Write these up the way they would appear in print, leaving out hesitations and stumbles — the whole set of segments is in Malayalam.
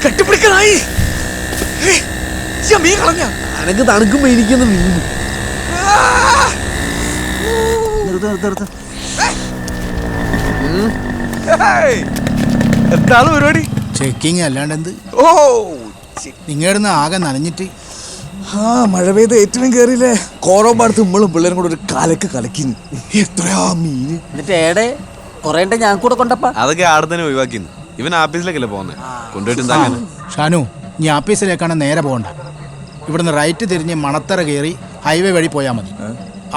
കെട്ടിപ്പിടിക്കാനായി മീൻ കളഞ്ഞ അനക്ക് തണുക്കുമ്പോ ഇരിക്കുന്ന മീൻ. എന്താണ് പരിപാടി? ചെക്കിങ് അല്ലാണ്ട് എന്ത്? ഓ നിങ്ങളുടെ ആകെ നനഞ്ഞിട്ട്. മഴ പെയ്ത് ഏറ്റവും കേറിയില്ലേ. കോറോമ്പാടത്ത് നമ്മളും പിള്ളേരും കൂടെ ഒരു കലക്ക് കലക്കിന്. എത്രയാ മീന്. എന്നിട്ട് ഏടെ കൊറേ ഞാൻ കൂടെ കൊണ്ടപ്പ അതൊക്കെ ആടെ തന്നെ ഒഴിവാക്കിന്ന്. ഇവൻ ആഫീസിലേക്കല്ലേ പോകുന്നത്, കൊണ്ടുപോയിട്ട് ഷാനു, നീ ആഫീസിലേക്കാണ് നേരെ പോകണ്ട. ഇവിടുന്ന് റൈറ്റ് തിരിഞ്ഞ് മണത്തറ കയറി ഹൈവേ വഴി പോയാൽ മതി.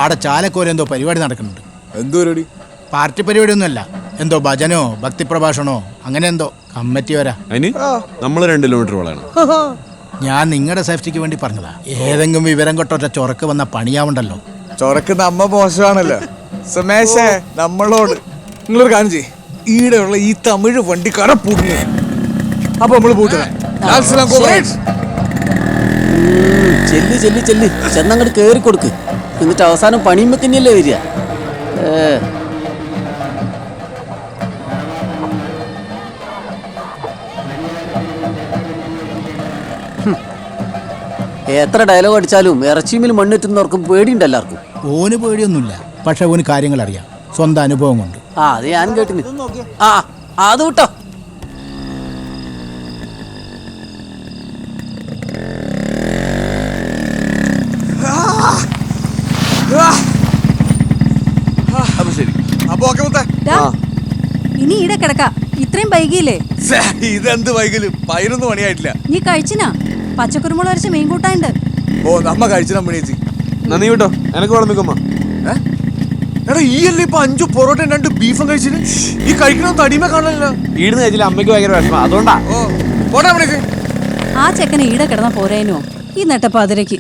ആടെ ചാലക്കോര എന്തോ പരിപാടി നടക്കുന്നുണ്ട്. എന്തോ പരിപാടി? പാർട്ടി പരിപാടിയൊന്നുമല്ല, എന്തോ ഭജനോ ഭക്തിപ്രഭാഷണോ അങ്ങനെ എന്തോ. കമ്മിറ്റി വരാ. അതിന് നമ്മൾ 2 കിലോമീറ്റർ വളയണം. ഞാൻ നിങ്ങളുടെ സേഫ്റ്റിക്ക് വേണ്ടി പറഞ്ഞതാ. ഏതെങ്കിലും വിവരം കൊട്ടൊറ്റ ചൊറക്ക് വന്ന പണിയാവണ്ടല്ലോ. ചൊറക്ക് നമ്മ മോശമാണല്ലോ സുമേഷേ. നമ്മളോട് നിങ്ങളൊരു കാര്യം ചെയ്യ്, ഈടെയുള്ള ഈ തമിഴ് വണ്ടിക്കാരെ പൂട്ടുന്നു. അപ്പൊ നമ്മള് പൂട്ടണം. ചെല്ലി ചെല്ലി ചെല്ലി ചെന്നങ്ങോട്ട് കേറി കൊടുക്ക്. എന്നിട്ട് അവസാനം പണിയുമ്പോ തന്നെയല്ലേ വരിക. എത്ര ഡയലോഗ് അടിച്ചാലും ഇറച്ചിമിൽ മണ്ണിട്ടുന്നവർക്കും പേടിയുണ്ട് എല്ലാവർക്കും. ഓന് പേടിയൊന്നുമില്ല, പക്ഷെ ഓന് കാര്യങ്ങൾ അറിയാം, സ്വന്തം അനുഭവം കൊണ്ട്. അത് ഞാൻ കേട്ടിന്. അത് വിട്ടോ. അപ്പൊ ശരി. അപ്പൊ ഓക്കെ മുത്തേ. ഇനി ഈടെ കിടക്ക. ഇത്രയും വൈകിയില്ലേ? ഇതെന്ത് വൈകല്? 11 മണിയായിട്ടില്ല. നീ കഴിച്ചിനാ? പച്ചക്കുരുമുളക് അരച്ച മീൻ കൂട്ടാണ്ട്. ഓ നമ്മ കഴിച്ചു നമ്മണേച്ചി. നന്ദി കേട്ടോ, എനക്ക് വിളമ്പിക്കമ്മ. എടാ ഈ അല്ലേ ഇപ്പൊ 5 പൊറോട്ടയും 2 ബീഫും കഴിച്ചിന്. ഈ കഴിക്കണ തടിമ കാണല്ലോ. ഈടുന്ന് കഴിച്ചില്ല, അമ്മയ്ക്ക് ഭയങ്കര വിഷമം, അതുകൊണ്ടാ. ആ ചെക്കനെ ഈടെ കിടന്ന പോരേനോ ഈ നെട്ടപ്പാതിരക്ക്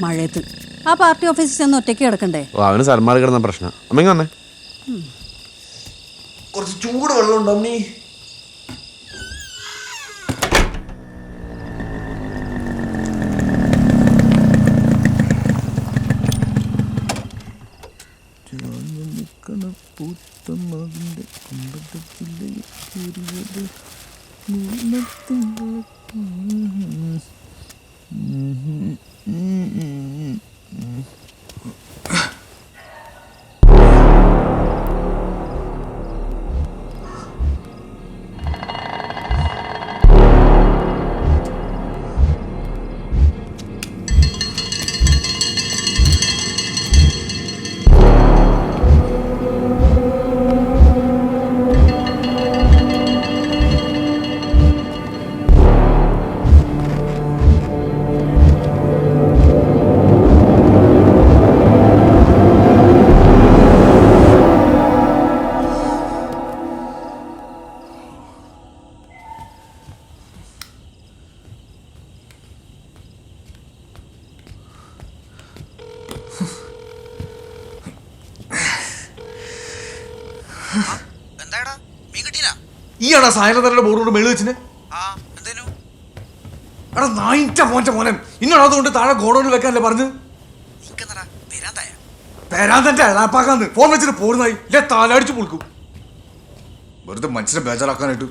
മഴയത്ത്? ആ പാർട്ടി ഓഫീസിൽ ചെന്ന് ഒറ്റയ്ക്ക് കിടക്കണ്ടേ? ഓ അവന് സൽമാർ കിടന്ന പ്രശ്നം. അമ്മയ്ക്ക് വന്നേ. കുറച്ച് ചൂട് വെള്ളം ഉണ്ടോ അമ്മീ? ഈയാടാ സായനത്തരുടെ ബോർഡ് കൊണ്ട് മേള് വെച്ചിന്. എടാ നായിന്റെ മോന്റെ മോനെ, ഇന്നാണ് അതുകൊണ്ട് താഴെ ഗോഡൌണിൽ വെക്കാനല്ലേ പറഞ്ഞു. തരാൻ തന്നെ അളാപ്പാക്കാന്ന് ഫോൺ വെച്ചിട്ട് പോരുന്നായി ഇല്ലേ താലടിച്ചു പൊളിക്കും. വെറുതെ മനുഷ്യനെ ബേജാറാക്കാനായിട്ട്.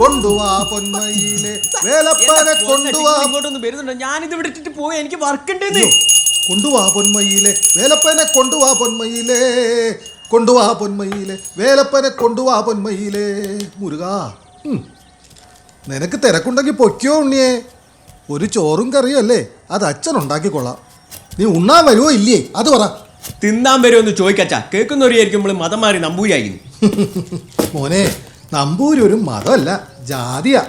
കൊണ്ടുവാ പൊന്മയിലെ വേലപ്പനെ കൊണ്ടുവാ. ഇങ്ങോട്ടൊന്ന് വരുന്നുണ്ടോ? ഞാനിത് വിളിച്ചിട്ട് പോയി, എനിക്ക് വർക്ക് ഉണ്ടെന്ന്. കൊണ്ടുവാ പൊന്മയിലെ വേലപ്പനെ കൊണ്ടുവാ പൊന്മയിലെ, കൊണ്ടുവാ പൊന്മയിലെ വേലപ്പനെ കൊണ്ടുവാ പൊന്മയിലെ. മുരുകാ, നിനക്ക് തിരക്കുണ്ടെങ്കിൽ പൊയ്ക്കോ ഉണ്ണിയേ. ഒരു ചോറും കറിയും അല്ലേ, അത് അച്ഛൻ ഉണ്ടാക്കിക്കൊള്ളാം. നീ ഉണ്ണാൻ വരുമോ ഇല്ലേ അത് പറ. തിന്നാൻ വരുമെന്ന് ചോദിക്കച്ചാ. കേൾക്കുന്നവരെയായിരിക്കും നമ്മൾ മതം മാറി നമ്പൂരായി. മോനെ, നമ്പൂരി ഒരു മതമല്ല, ജാതിയാ.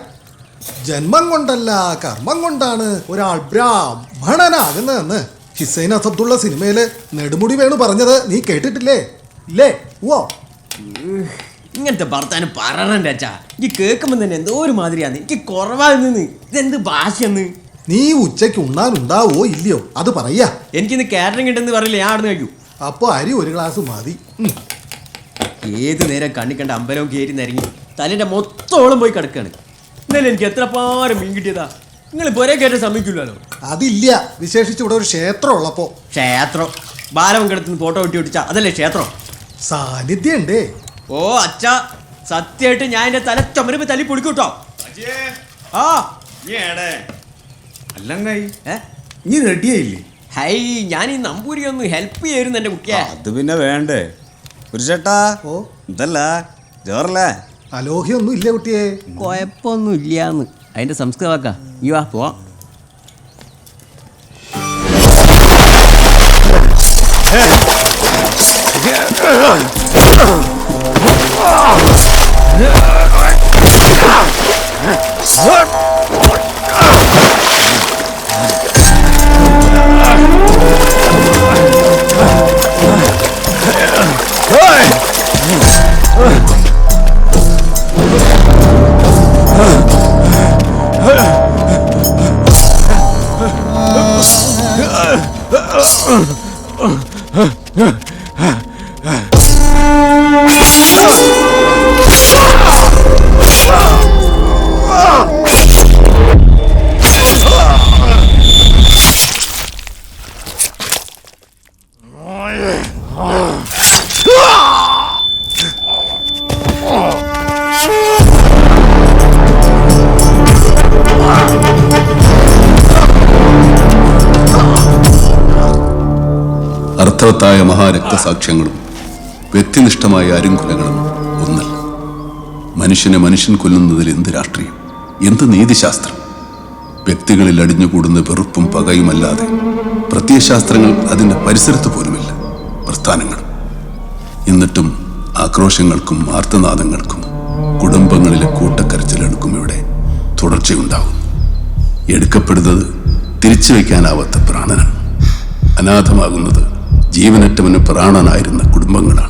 ജന്മം കൊണ്ടല്ല കർമ്മം കൊണ്ടാണ് ഒരാൾ ബ്രാഹ്മണനാകുന്നതെന്ന് ഹിസൈൻ അസബ്ദുള്ള സിനിമയില് നെടുമുടി വേണു പറഞ്ഞത് നീ കേട്ടിട്ടില്ലേ? ഇല്ലേ? ഓ ഇങ്ങനത്തെ ഭർത്താനം പറയണ്ട അച്ഛാ. ഈ കേൾക്കുമ്പോൾ തന്നെ എന്തോ ഒരു മാതിരിയാന്ന്. എനിക്ക് കുറവാന്ന്. ഇതെന്ത് ഭാഷയെന്ന്. നീ ഉച്ചയ്ക്ക് ഉണ്ണാനുണ്ടാവോ ഇല്ലയോ അത് പറയാ. എനിക്കിന്ന് കാറ്ററിംഗ് ഉണ്ടെന്ന് പറയില്ല, ഞാൻ അവിടെ കഴിക്കൂ. അപ്പോൾ അരി ഒരു ഗ്ലാസ് മതി. ഏത് നേരം കണ്ണി കണ്ട അമ്പലവും കയറി നിരങ്ങി തലേൻ്റെ മൊത്തോളം പോയി കിടക്കാണ്. ഇന്നലെ എനിക്ക് എത്ര പാരം മീൻ കിട്ടിയതാ. നിങ്ങൾ പൊരേ കയറ്റാൻ സമ്മതിക്കില്ലല്ലോ. അതില്ല, വിശേഷിച്ച് ഇവിടെ ഒരു ക്ഷേത്രം ഉള്ളപ്പോ. ക്ഷേത്രം ബാലവൻ കിടത്തുനിന്ന് ഫോട്ടോ വെട്ടി ഒട്ടിച്ചാ അതല്ലേ ക്ഷേത്രം? സാന്നിധ്യം ഉണ്ടേ. ഓ അച്ഛാ, സത്യമായിട്ട് ഞാൻ എൻ്റെ തല ചുമരുമ്പോ തല്ലി പൊളിക്കൂട്ടോ. ആ അല്ലങ്ങായി നീ റെഡിയായില്ലേ? ഹൈ, ഞാൻ ഈ നമ്പൂരി ഒന്ന് ഹെൽപ്പ് ചെയ്യായിരുന്നു എൻ്റെ കുട്ടിയെ. അത് പിന്നെ വേണ്ടേ ഒരു ചേട്ടാ. ഓ ഇതല്ല ജോറല്ലേ? അലോഹ്യൊന്നും ഇല്ല കുട്ടിയെ. കുഴപ്പമൊന്നും ഇല്ലാന്ന് അതിൻ്റെ സംസ്കൃതമാക്കാം. ഈ വാ പോവാം. അർത്ഥവത്തായ മഹാരക്തസാക്ഷ്യങ്ങളും വ്യക്തിനിഷ്ഠമായ അരുങ്കുലകളും ഒന്നല്ല. മനുഷ്യനെ മനുഷ്യൻ കൊല്ലുന്നതിൽ എന്ത് രാഷ്ട്രീയം, എന്ത് നീതിശാസ്ത്രം? വ്യക്തികളിൽ അടിഞ്ഞുകൂടുന്ന വെറുപ്പും പകയുമല്ലാതെ പ്രത്യയശാസ്ത്രങ്ങൾ അതിൻ്റെ പരിസരത്ത് പോലുമില്ല. പ്രസ്ഥാനങ്ങൾ എന്നിട്ടും ആക്രോശങ്ങൾക്കും ആർത്തനാദങ്ങൾക്കും കുടുംബങ്ങളിലെ കൂട്ടക്കരച്ചിലെടുക്കും ഇവിടെ തുടർച്ചയുണ്ടാകും. എടുക്കപ്പെടുന്നത് തിരിച്ചു വയ്ക്കാനാവാത്ത പ്രാണനാണ്. അനാഥമാകുന്നത് ജീവനറ്റവന് പ്രാണനായിരുന്ന കുടുംബങ്ങളാണ്.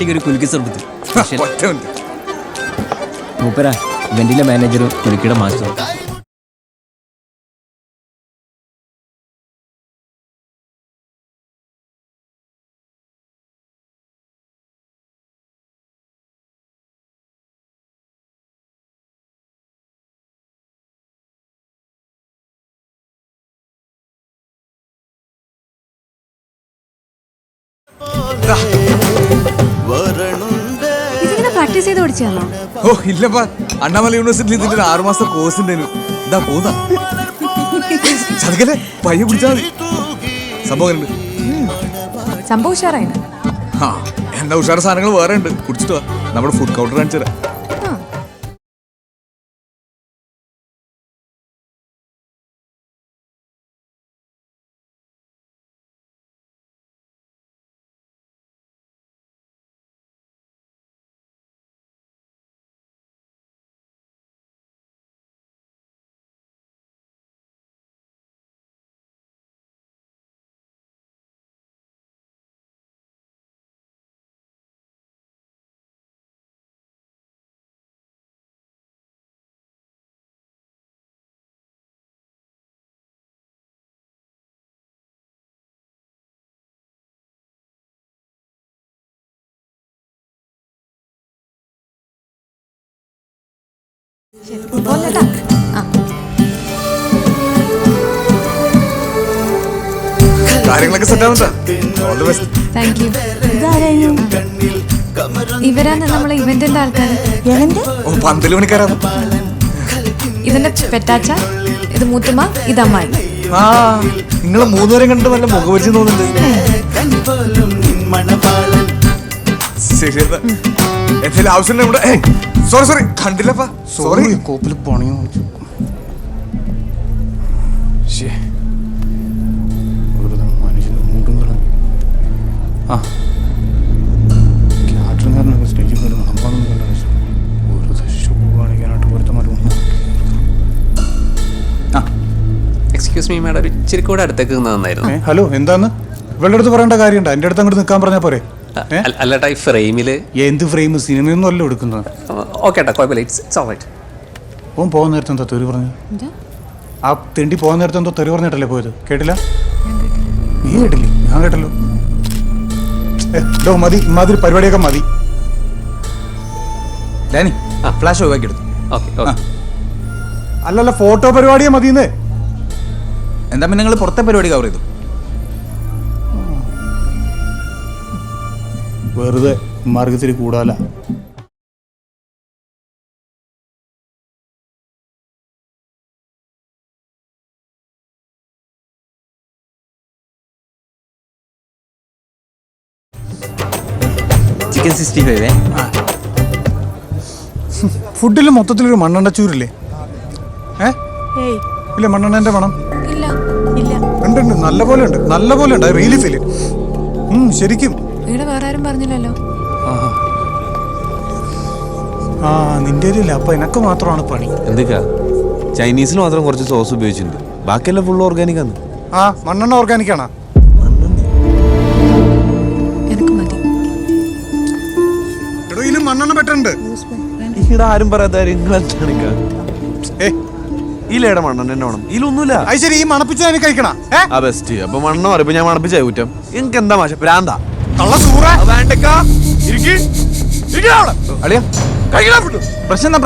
അല്ലെങ്കിൽ ഒരു കുലുക്കി സർബത്ത്. ഒറ്റ മിനിറ്റ്. മൂപ്പരാ ഇവന്റിലെ മാനേജറും കുലുക്കിയുടെ മാസ്റ്ററും. ഇതിങ്ങനെ പ്രാക്ടീസ് ചെയ്ത് പഠിച്ചാണോ? ഓ ഇല്ലപ്പാ, അണ്ണാമല യൂണിവേഴ്സിറ്റിയിൽ ഇതിന്റെ 6 മാസത്തെ കോഴ്സ് ഉണ്ടായിരുന്നു. ഇതാ പോതാ ചതുക്കല്ലേ, പയ്യെ കുടിച്ചാൽ മതി. സംഭവം ഉണ്ട്. സംഭവം ഉഷാറായി. ആ എന്നാ ഉഷാറ് സാധനങ്ങൾ വേറെ ഉണ്ട്. കുടിച്ചിട്ട് വാ, നമ്മുടെ ഫുഡ് കൗണ്ടർ കാണിച്ചു തരാം. കാര്യങ്ങളൊക്കെ സെറ്റ് ആവുന്നുണ്ടോ? All the best. Thank you. ഇവരാണ് നമ്മളെ ഇവന്റിന്റെ ആൾക്കാർ. ഓ 12 മണിക്കാരാണ്. ഇവന്റെ പെറ്റാച്ച, ഇത് മൂത്തുമ്മ, ഇത് അമ്മായി. ആ നിങ്ങളെ 3 പേരും കണ്ടിട്ട് നല്ല മുഖപരിചയം തോന്നുന്നുണ്ട്. ശരി എന്തെങ്കിലും ആവശ്യം ഇവിടെ. Sorry കണ്ടില്ലപ്പാ, sorry. കോപ്പിൽ പണിയോ ആ ക്യാറ്ററിംഗാരനൊക്കെ സ്റ്റേജിൽ കയറി നമ്മളൊന്നും കണ്ട ഒരു ഷൂ കാണിക്കാനായിട്ട് ഒരുത്തമാരും. ആ എക്സ്ക്യൂസ് മീ മാഡം, ഒരു ഇച്ചിരി കൂടെ അടുത്തേക്ക് നന്നായിരുന്നു. ഹലോ, എന്താന്ന് ഇവളുടെ അടുത്ത് പറയേണ്ട കാര്യമുണ്ടോ? എൻ്റെ അടുത്ത് അങ്ങോട്ട് നിൽക്കാൻ പറഞ്ഞാൽ പോരെ? അല്ലട്ടാ, ഈ ഫ്രെയിമില് എന്ത് ഫ്രെയിം? സിനിമയൊന്നും അല്ല എടുക്കുന്നത്. ഓക്കെ ഏട്ടാ, കുഴപ്പമില്ല. It's alright. ഓൻ പോകുന്ന നേരത്തെ എന്താ തെറി പറഞ്ഞു? ആ തിണ്ടി പോകുന്ന നേരത്തെ എന്തോ തെറി പറഞ്ഞിട്ടല്ലേ പോയത്? കേട്ടില്ല? നീ കേട്ടില്ലേ? ഞാൻ കേട്ടല്ലോ. മതി, ഇമാതിരി പരിപാടിയൊക്കെ മതി. ഡാനി ഫ്ലാഷ് ഒഴിവാക്കി എടുത്തു. അല്ലല്ല, ഫോട്ടോ പരിപാടിയെ മതിയെന്നേ. എന്താ പിന്നെ നിങ്ങൾ പുറത്തെ പരിപാടി കവർ ചെയ്തു? വെറുതെ മാർഗത്തിരി കൂടാല. ചിക്കൻ 65. ഫുഡിൽ മൊത്തത്തിലൊരു മണ്ണെണ്ണച്ചൂരില്ലേ? ഇല്ല, മണ്ണെണ്ണന്റെ മണം ഉണ്ട്. നല്ല പോലെ ഉണ്ട്. Really feel. ശരിക്കും ഇവിടെ വേറെ ആരും പറഞ്ഞില്ലല്ലോ. ആ നിന്റെ ഇല്ല. അപ്പൊ എനക്ക് മാത്രമാണ് പണി. എന്തൊക്കെയാ ചൈനീസിൽ മാത്രം കുറച്ച് സോസ് ഉപയോഗിച്ചിട്ടുണ്ട്, ബാക്കിയെല്ലാം ഫുൾ ഓർഗാനിക് ആണ്. ആ മണ്ണെണ്ണ ഓർഗാനിക് ആണോ? എനിക്ക് മതി. ഇതിലും മണ്ണെണ്ണ പെട്ടുണ്ട്. ഇവിടെ ആരും പറയാത്ത ഈലേടെ മണ്ണെണ്ണ എന്നെ വേണം. ഇതിലൊന്നുമില്ല. അത് ശരി, ഈ മണപ്പിച്ച എനിക്ക് കഴിക്കണ ആ ബെസ്റ്റ്. അപ്പൊ മണ്ണ പറയുമ്പോ ഞാൻ മണപ്പിച്ച കുറ്റം. എനിക്ക് എന്താ മാഷ പ്രാന്താ? പ്രശ്നം